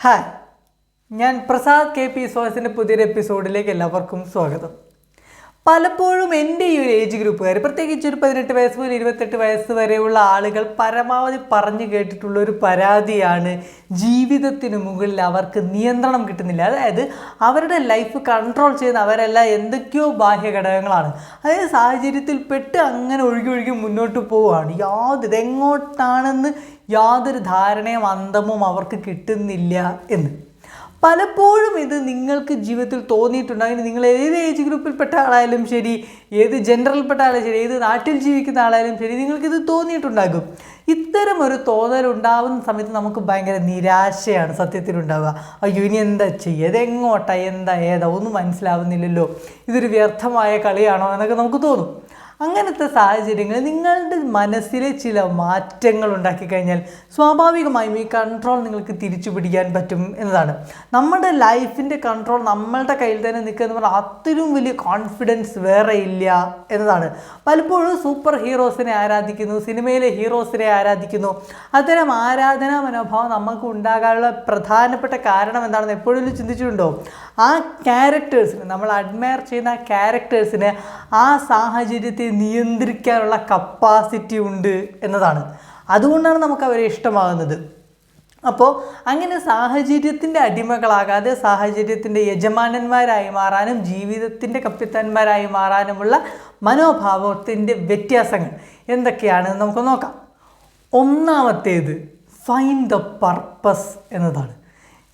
Hi, ഞാൻ Prasad K P സോഴ്സിൻ്റെ പുതിയൊരു എപ്പിസോഡിലേക്ക് എല്ലാവർക്കും സ്വാഗതം. പലപ്പോഴും എൻ്റെ ഈ ഒരു ഏജ് ഗ്രൂപ്പുകാർ, പ്രത്യേകിച്ച് ഒരു 18 വയസ്സ് മുതൽ 28 വയസ്സ് വരെയുള്ള ആളുകൾ പരമാവധി പറഞ്ഞു കേട്ടിട്ടുള്ളൊരു പരാതിയാണ് ജീവിതത്തിന് മുകളിൽ അവർക്ക് നിയന്ത്രണം കിട്ടുന്നില്ല. അതായത് അവരുടെ ലൈഫ് കൺട്രോൾ ചെയ്യുന്ന അവരെല്ലാം എന്തൊക്കെയോ ബാഹ്യ ഘടകങ്ങളാണ്. അതായത് സാഹചര്യത്തിൽ പെട്ട് അങ്ങനെ ഒഴുകി മുന്നോട്ട് പോവുകയാണ്. ഇതെങ്ങോട്ടാണെന്ന് യാതൊരു ധാരണയും അന്തമും അവർക്ക് കിട്ടുന്നില്ല എന്ന്. പലപ്പോഴും ഇത് നിങ്ങൾക്ക് ജീവിതത്തിൽ തോന്നിയിട്ടുണ്ടാകും. നിങ്ങൾ ഏത് ഏജ് ഗ്രൂപ്പിൽപ്പെട്ട ആളായാലും ശരി, ഏത് ജെൻഡറിൽപ്പെട്ട ആളായാലും ശരി, ഏത് നാട്ടിൽ ജീവിക്കുന്ന ആളായാലും ശരി, നിങ്ങൾക്കിത് തോന്നിയിട്ടുണ്ടാകും. ഇത്തരം ഒരു തോന്നൽ ഉണ്ടാകുന്ന സമയത്ത് നമുക്ക് ഭയങ്കര നിരാശയാണ് സത്യത്തിലുണ്ടാവുക. അയ്യോ, ഇനി എന്താ ചെയ്യുക, ഇതെങ്ങോട്ടാ, ഏതാ ഒന്നും മനസ്സിലാവുന്നില്ലല്ലോ, ഇതൊരു വ്യർത്ഥമായ കളിയാണോ എന്നൊക്കെ നമുക്ക് തോന്നും. അങ്ങനത്തെ സാഹചര്യങ്ങൾ നിങ്ങളുടെ മനസ്സിലെ ചില മാറ്റങ്ങൾ ഉണ്ടാക്കി കഴിഞ്ഞാൽ സ്വാഭാവികമായും ഈ കൺട്രോൾ നിങ്ങൾക്ക് തിരിച്ചു പിടിക്കാൻ പറ്റും എന്നതാണ്. നമ്മുടെ ലൈഫിൻ്റെ കൺട്രോൾ നമ്മളുടെ കയ്യിൽ തന്നെ നിൽക്കുക എന്ന് പറഞ്ഞാൽ അത്രയും വലിയ കോൺഫിഡൻസ് വേറെ ഇല്ല എന്നതാണ്. പലപ്പോഴും സൂപ്പർ ഹീറോസിനെ ആരാധിക്കുന്നു, സിനിമയിലെ ഹീറോസിനെ ആരാധിക്കുന്നു. അത്തരം ആരാധനാ മനോഭാവം നമുക്ക് ഉണ്ടാകാനുള്ള പ്രധാനപ്പെട്ട കാരണം എന്താണെന്ന് എപ്പോഴും ചിന്തിച്ചിട്ടുണ്ടോ? ആ ക്യാരക്ടേഴ്സിന്, നമ്മൾ അഡ്മയർ ചെയ്യുന്ന ആ ക്യാരക്ടേഴ്സിന് ആ സാഹചര്യത്തെ നിയന്ത്രിക്കാനുള്ള കപ്പാസിറ്റി ഉണ്ട് എന്നതാണ്. അതുകൊണ്ടാണ് നമുക്ക് അവരെ ഇഷ്ടമാകുന്നത്. അപ്പോൾ അങ്ങനെ സാഹചര്യത്തിൻ്റെ അടിമകളാകാതെ സാഹചര്യത്തിൻ്റെ യജമാനന്മാരായി മാറാനും ജീവിതത്തിൻ്റെ കപ്പിത്താന്മാരായി മാറാനുമുള്ള മനോഭാവത്തിൻ്റെ വ്യത്യാസങ്ങൾ എന്തൊക്കെയാണെന്ന് നമുക്ക് നോക്കാം. ഒന്നാമത്തേത് ഫൈൻഡ് ദ പർപ്പസ് എന്നതാണ്.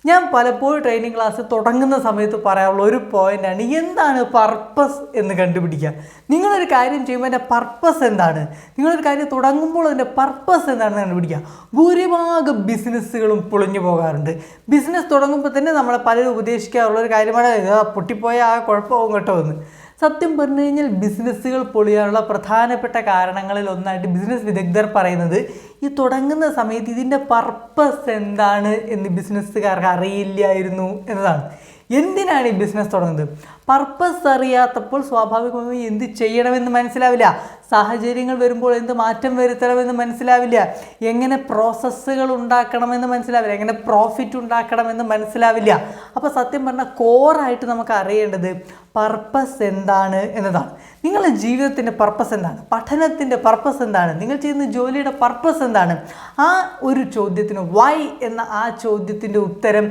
ഞാൻ പലപ്പോഴും ട്രെയിനിങ് ക്ലാസ് തുടങ്ങുന്ന സമയത്ത് പറയാനുള്ള ഒരു പോയിൻ്റാണ്, എന്താണ് പർപ്പസ് എന്ന് കണ്ടുപിടിക്കുക. നിങ്ങളൊരു കാര്യം ചെയ്യുമ്പോൾ അതിൻ്റെ പർപ്പസ് എന്താണ്, നിങ്ങളൊരു കാര്യം തുടങ്ങുമ്പോൾ അതിൻ്റെ പർപ്പസ് എന്താണെന്ന് കണ്ടുപിടിക്കുക. ഭൂരിഭാഗം ബിസിനസ്സുകളും പൊളിഞ്ഞു പോകാറുണ്ട്. ബിസിനസ് തുടങ്ങുമ്പോൾ തന്നെ നമ്മളെ പലരും ഉപദേശിക്കാറുള്ളൊരു കാര്യമാണ്, പൊട്ടിപ്പോയാൽ ആ കുഴപ്പമാവും കേട്ടോ എന്ന്. സത്യം പറഞ്ഞു കഴിഞ്ഞാൽ ബിസിനസ്സുകൾ പൊളിയാനുള്ള പ്രധാനപ്പെട്ട കാരണങ്ങളിൽ ഒന്നായിട്ട് ബിസിനസ് വിദഗ്ധർ പറയുന്നത് ഈ തുടങ്ങുന്ന സമയത്ത് ഇതിൻ്റെ പർപ്പസ് എന്താണ് എന്ന് ബിസിനസ്സുകാർക്ക് അറിയില്ലായിരുന്നു എന്നതാണ്. എന്തിനാണ് ഈ ബിസിനസ് തുടങ്ങുന്നത്? പർപ്പസ് അറിയാത്തപ്പോൾ സ്വാഭാവികമായും എന്ത് ചെയ്യണമെന്ന് മനസ്സിലാവില്ല, സാഹചര്യങ്ങൾ വരുമ്പോൾ എന്ത് മാറ്റം വരുത്തണമെന്ന് മനസ്സിലാവില്ല, എങ്ങനെ പ്രോസസ്സുകൾ ഉണ്ടാക്കണമെന്ന് മനസ്സിലാവില്ല, എങ്ങനെ പ്രോഫിറ്റ് ഉണ്ടാക്കണമെന്ന് മനസ്സിലാവില്ല. അപ്പോൾ സത്യം പറഞ്ഞാൽ കോറായിട്ട് നമുക്ക് അറിയേണ്ടത് പർപ്പസ് എന്താണ് എന്നതാണ്. നിങ്ങളുടെ ജീവിതത്തിൻ്റെ പർപ്പസ് എന്താണ്, പഠനത്തിൻ്റെ പർപ്പസ് എന്താണ്, നിങ്ങൾ ചെയ്യുന്ന ജോലിയുടെ പർപ്പസ് എന്താണ്? ആ ഒരു ചോദ്യത്തിന്, വൈ എന്ന ആ ചോദ്യത്തിൻ്റെ ഉത്തരം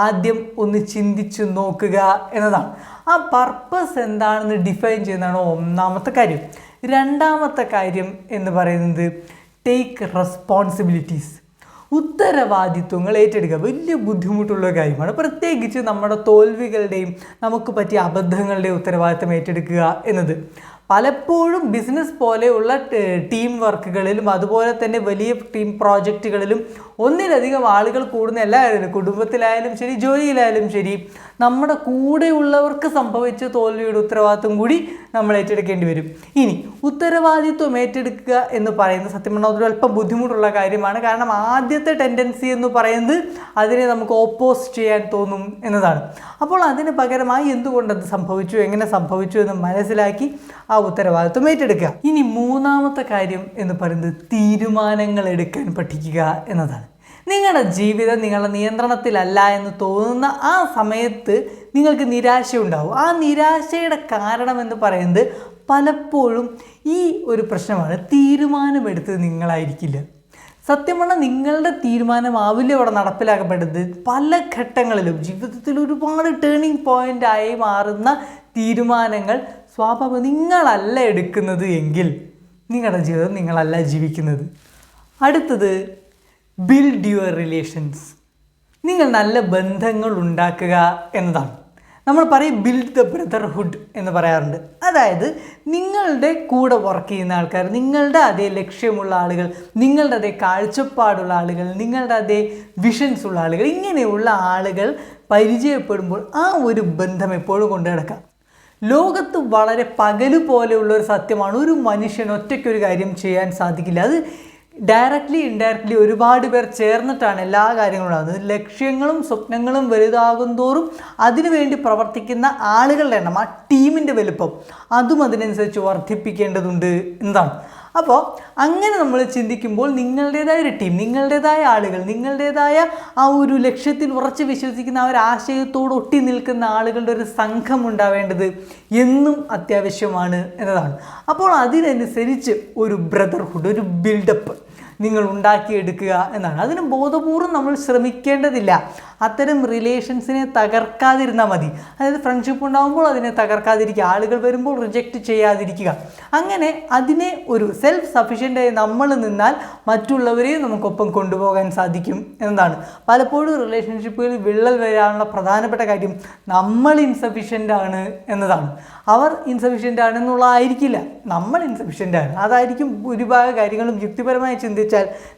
ആദ്യം ഒന്ന് ചിന്തിച്ചു നോക്കുക എന്നതാണ്. ആ പർപ്പസ് എന്താണെന്ന് ഡിഫൈൻ ചെയ്യുന്നതാണ് ഒന്നാമത്തെ കാര്യം. രണ്ടാമത്തെ കാര്യം എന്ന് പറയുന്നത് ടേക്ക് റെസ്പോൺസിബിലിറ്റീസ്, ഉത്തരവാദിത്വങ്ങൾ ഏറ്റെടുക്കുക. വലിയ ബുദ്ധിമുട്ടുള്ള കാര്യമാണ്, പ്രത്യേകിച്ച് നമ്മുടെ തോൽവികളുടെയും നമുക്ക് പറ്റിയ അബദ്ധങ്ങളുടെയും ഉത്തരവാദിത്വം ഏറ്റെടുക്കുക എന്നത്. പലപ്പോഴും ബിസിനസ് പോലെയുള്ള ടീം വർക്കുകളിലും അതുപോലെ തന്നെ വലിയ ടീം പ്രോജക്റ്റുകളിലും ഒന്നിലധികം ആളുകൾ കൂടുന്ന എല്ലാ കാര്യത്തിലും, കുടുംബത്തിലായാലും ശരി, ജോലിയിലായാലും ശരി, നമ്മുടെ കൂടെയുള്ളവർക്ക് സംഭവിച്ച തോൽവിയുടെ ഉത്തരവാദിത്വം കൂടി നമ്മൾ ഏറ്റെടുക്കേണ്ടി വരും. ഇനി ഉത്തരവാദിത്വം ഏറ്റെടുക്കുക എന്ന് പറയുന്നത് സത്യം പറഞ്ഞാൽ ഒരു അല്പം ബുദ്ധിമുട്ടുള്ള കാര്യമാണ്. കാരണം ആദ്യത്തെ ടെൻഡൻസി എന്ന് പറയുന്നത് അതിനെ നമുക്ക് ഓപ്പോസ് ചെയ്യാൻ തോന്നും എന്നതാണ്. അപ്പോൾ അതിന് പകരമായി എന്തുകൊണ്ടത് സംഭവിച്ചു, എങ്ങനെ സംഭവിച്ചു എന്ന് മനസ്സിലാക്കി ആ ഉത്തരവാദിത്വം ഏറ്റെടുക്കുക. ഇനി മൂന്നാമത്തെ കാര്യം എന്ന് പറയുന്നത് തീരുമാനങ്ങൾ എടുക്കാൻ പഠിക്കുക എന്നതാണ്. നിങ്ങളുടെ ജീവിതം നിങ്ങളുടെ നിയന്ത്രണത്തിലല്ല എന്ന് തോന്നുന്ന ആ സമയത്ത് നിങ്ങൾക്ക് നിരാശ ഉണ്ടാവും. ആ നിരാശയുടെ കാരണം എന്ന് പറയുന്നത് പലപ്പോഴും ഈ ഒരു പ്രശ്നമാണ്, തീരുമാനമെടുത്തത് നിങ്ങളായിരിക്കില്ല. സത്യം പറഞ്ഞാൽ നിങ്ങളുടെ തീരുമാനമാവില്ല അവിടെ നടപ്പിലാക്കപ്പെട്ടത്. പല ഘട്ടങ്ങളിലും ജീവിതത്തിൽ ഒരുപാട് ടേണിംഗ് പോയിൻ്റായി മാറുന്ന തീരുമാനങ്ങൾ സ്വാഭാവികം നിങ്ങളല്ല എടുക്കുന്നത് എങ്കിൽ നിങ്ങളുടെ ജീവിതം നിങ്ങളല്ല ജീവിക്കുന്നത്. അടുത്തത് ബിൽഡ് യുവർ റിലേഷൻസ്. നിങ്ങൾ നല്ല ബന്ധങ്ങൾ ഉണ്ടാക്കുക എന്നതാണ്. നമ്മൾ പറയും ബിൽഡ് ദ ബ്രദർഹുഡ് എന്ന് പറയാറുണ്ട്. അതായത് നിങ്ങളുടെ കൂടെ വർക്ക് ചെയ്യുന്ന ആൾക്കാർ, നിങ്ങളുടെ അതേ ലക്ഷ്യമുള്ള ആളുകൾ, നിങ്ങളുടെ അതേ കാഴ്ചപ്പാടുള്ള ആളുകൾ, നിങ്ങളുടെ അതേ വിഷൻസ് ഉള്ള ആളുകൾ, ഇങ്ങനെയുള്ള ആളുകൾ പരിചയപ്പെടുമ്പോൾ ആ ഒരു ബന്ധം എപ്പോഴും കൊണ്ടു നടക്കാം. ലോകത്ത് വളരെ പകല് പോലെയുള്ള ഒരു സത്യമാണ്, ഒരു മനുഷ്യൻ ഒറ്റയ്ക്കൊരു കാര്യം ചെയ്യാൻ സാധിക്കില്ല. അത് ഡയറക്റ്റ്ലി ഇൻഡയറക്റ്റ്ലി ഒരുപാട് പേർ ചേർന്നിട്ടാണ് എല്ലാ കാര്യങ്ങളും ഉണ്ടാകുന്നത്. ലക്ഷ്യങ്ങളും സ്വപ്നങ്ങളും വലുതാകും തോറും അതിനുവേണ്ടി പ്രവർത്തിക്കുന്ന ആളുകളുടെ എണ്ണം, ആ ടീമിൻ്റെ വലുപ്പം, അതും അതിനനുസരിച്ച് വർദ്ധിപ്പിക്കേണ്ടതുണ്ട് എന്നതാണ്. അപ്പോൾ അങ്ങനെ നമ്മൾ ചിന്തിക്കുമ്പോൾ നിങ്ങളുടേതായ ഒരു ടീം, നിങ്ങളുടേതായ ആളുകൾ, നിങ്ങളുടേതായ ആ ഒരു ലക്ഷ്യത്തിൽ ഉറച്ചു വിശ്വസിക്കുന്ന ആ ഒരു ആശയത്തോട് ഒട്ടി നിൽക്കുന്ന ആളുകളുടെ ഒരു സംഘം ഉണ്ടാവേണ്ടത് എന്നും അത്യാവശ്യമാണ് എന്നതാണ്. അപ്പോൾ അതിനനുസരിച്ച് ഒരു ബ്രദർഹുഡ്, ഒരു ബിൽഡപ്പ് നിങ്ങൾ ഉണ്ടാക്കിയെടുക്കുക എന്നാണ്. അതിന് ബോധപൂർവം നമ്മൾ ശ്രമിക്കേണ്ടതില്ല. അത്തരം റിലേഷൻസിനെ തകർക്കാതിരുന്നാൽ മതി. അതായത് ഫ്രണ്ട്ഷിപ്പ് ഉണ്ടാകുമ്പോൾ അതിനെ തകർക്കാതിരിക്കുക, ആളുകൾ വരുമ്പോൾ റിജക്റ്റ് ചെയ്യാതിരിക്കുക. അങ്ങനെ അതിനെ ഒരു സെൽഫ് സഫിഷ്യൻ്റായി നമ്മൾ നിന്നാൽ മറ്റുള്ളവരെയും നമുക്കൊപ്പം കൊണ്ടുപോകാൻ സാധിക്കും എന്നതാണ്. പലപ്പോഴും റിലേഷൻഷിപ്പുകളിൽ വിള്ളൽ വരാനുള്ള പ്രധാനപ്പെട്ട കാര്യം നമ്മൾ ഇൻസഫിഷ്യൻ്റ് ആണ് എന്നതാണ്. അവർ ഇൻസഫിഷ്യൻ്റ് ആണെന്നുള്ളതായിരിക്കില്ല, നമ്മൾ ഇൻസഫിഷ്യൻ്റ് ആണ്. അതായിരിക്കും ഭൂരിഭാഗ കാര്യങ്ങളും യുക്തിപരമായി ചിന്തിച്ചാൽ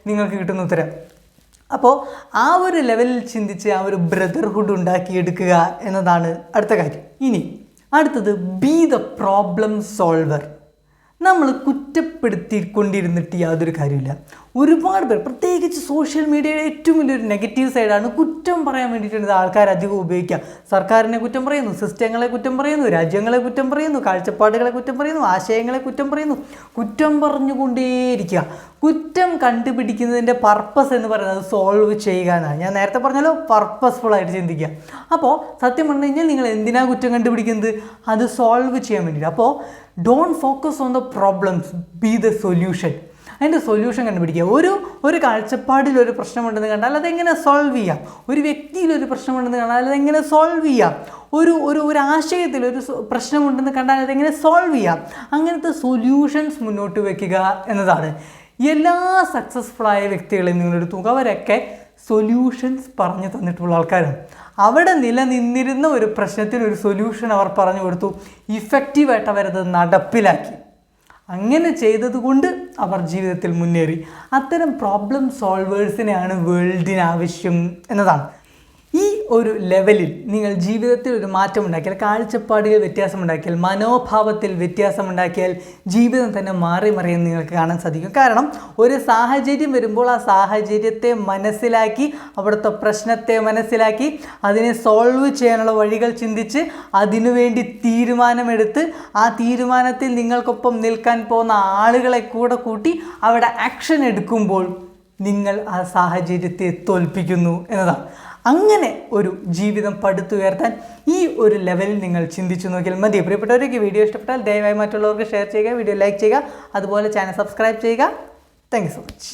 നിങ്ങൾക്ക് കിട്ടുന്ന ഉത്തരം. അപ്പോൾ ആ ഒരു ലെവലിൽ ചിന്തിച്ച് ആ ഒരു ബ്രദർഹുഡ് ഉണ്ടാക്കിയെടുക്കുക എന്നതാണ് അടുത്ത കാര്യം. ഇനി അടുത്തത് ബി ദ പ്രോബ്ലം സോൾവർ. നമ്മൾ കുറ്റപ്പെടുത്തിക്കൊണ്ടിരുന്നിട്ട് യാതൊരു കാര്യമില്ല. ഒരുപാട് പേർ, പ്രത്യേകിച്ച് സോഷ്യൽ മീഡിയയുടെ ഏറ്റവും വലിയൊരു നെഗറ്റീവ് സൈഡാണ് കുറ്റം പറയാൻ വേണ്ടിയിട്ടുണ്ട് ആൾക്കാർ അധികം ഉപയോഗിക്കുക. സർക്കാരിനെ കുറ്റം പറയുന്നു, സിസ്റ്റങ്ങളെ കുറ്റം പറയുന്നു, രാജ്യങ്ങളെ കുറ്റം പറയുന്നു, കാഴ്ചപ്പാടുകളെ കുറ്റം പറയുന്നു, ആശയങ്ങളെ കുറ്റം പറയുന്നു, കുറ്റം പറഞ്ഞുകൊണ്ടേയിരിക്കുക. കുറ്റം കണ്ടുപിടിക്കുന്നതിൻ്റെ പർപ്പസ് എന്ന് പറയുന്നത് സോൾവ് ചെയ്യുക എന്നാണ്. ഞാൻ നേരത്തെ പറഞ്ഞല്ലോ, പർപ്പസ്ഫുള്ളായിട്ട് ചിന്തിക്കുക. അപ്പോൾ സത്യം പറഞ്ഞു കഴിഞ്ഞാൽ നിങ്ങൾ എന്തിനാണ് കുറ്റം കണ്ടുപിടിക്കുന്നത്? അത് സോൾവ് ചെയ്യാൻ വേണ്ടിയിട്ട്. അപ്പോൾ don't focus on the problems, B the solution. അതിൻ്റെ സൊല്യൂഷൻ കണ്ടുപിടിക്കുക. ഒരു കാഴ്ചപ്പാടിലൊരു പ്രശ്നമുണ്ടെന്ന് കണ്ടാൽ അതെങ്ങനെ സോൾവ് ചെയ്യാം, ഒരു വ്യക്തിയിലൊരു പ്രശ്നമുണ്ടെന്ന് കണ്ടാൽ അതെങ്ങനെ സോൾവ് ചെയ്യാം, ഒരു ആശയത്തിൽ ഒരു പ്രശ്നമുണ്ടെന്ന് കണ്ടാൽ അതെങ്ങനെ സോൾവ് ചെയ്യാം. അങ്ങനത്തെ സൊല്യൂഷൻസ് മുന്നോട്ട് വയ്ക്കുക എന്നതാണ്. എല്ലാ സക്സസ്ഫുള്ളായ വ്യക്തികളെയും നിങ്ങളെടുത്തു നോക്കുക, അവരൊക്കെ സൊല്യൂഷൻസ് പറഞ്ഞു തന്നിട്ടുള്ള ആൾക്കാരാണ്. അവിടെ നിലനിന്നിരുന്ന ഒരു പ്രശ്നത്തിന് ഒരു സൊല്യൂഷൻ അവർ പറഞ്ഞു കൊടുത്തു, ഇഫക്റ്റീവായിട്ട് അവരത് നടപ്പിലാക്കി. അങ്ങനെ ചെയ്തതുകൊണ്ട് അവർ ജീവിതത്തിൽ മുന്നേറി. അത്തരം പ്രോബ്ലം സോൾവേഴ്സിനെയാണ് വേൾഡിന് ആവശ്യം എന്നതാണ്. ഈ ഒരു ലെവലിൽ നിങ്ങൾ ജീവിതത്തിൽ ഒരു മാറ്റമുണ്ടാക്കിയാൽ, കാഴ്ചപ്പാടുകൾ വ്യത്യാസമുണ്ടാക്കിയാൽ, മനോഭാവത്തിൽ വ്യത്യാസമുണ്ടാക്കിയാൽ ജീവിതം തന്നെ മാറി മറിയാൻ നിങ്ങൾക്ക് കാണാൻ സാധിക്കും. കാരണം ഒരു സാഹചര്യം വരുമ്പോൾ ആ സാഹചര്യത്തെ മനസ്സിലാക്കി, അവിടുത്തെ പ്രശ്നത്തെ മനസ്സിലാക്കി, അതിനെ സോൾവ് ചെയ്യാനുള്ള വഴികൾ ചിന്തിച്ച് അതിനുവേണ്ടി തീരുമാനമെടുത്ത് ആ തീരുമാനത്തിൽ നിങ്ങൾക്കൊപ്പം നിൽക്കാൻ പോകുന്ന ആളുകളെ കൂടെ കൂട്ടി അവിടെ ആക്ഷൻ എടുക്കുമ്പോൾ നിങ്ങൾ ആ സാഹചര്യത്തെ തോൽപ്പിക്കുന്നു എന്നതാണ്. അങ്ങനെ ഒരു ജീവിതം പടുത്തുയർത്താൻ ഈ ഒരു ലെവലിൽ നിങ്ങൾ ചിന്തിച്ചു നോക്കിയാൽ മതി. പ്രിയപ്പെട്ടവർക്ക് വീഡിയോ ഇഷ്ടപ്പെട്ടാൽ ദയവായി മറ്റുള്ളവർക്ക് ഷെയർ ചെയ്യുക, വീഡിയോ ലൈക്ക് ചെയ്യുക, അതുപോലെ ചാനൽ സബ്സ്ക്രൈബ് ചെയ്യുക. Thank you so much.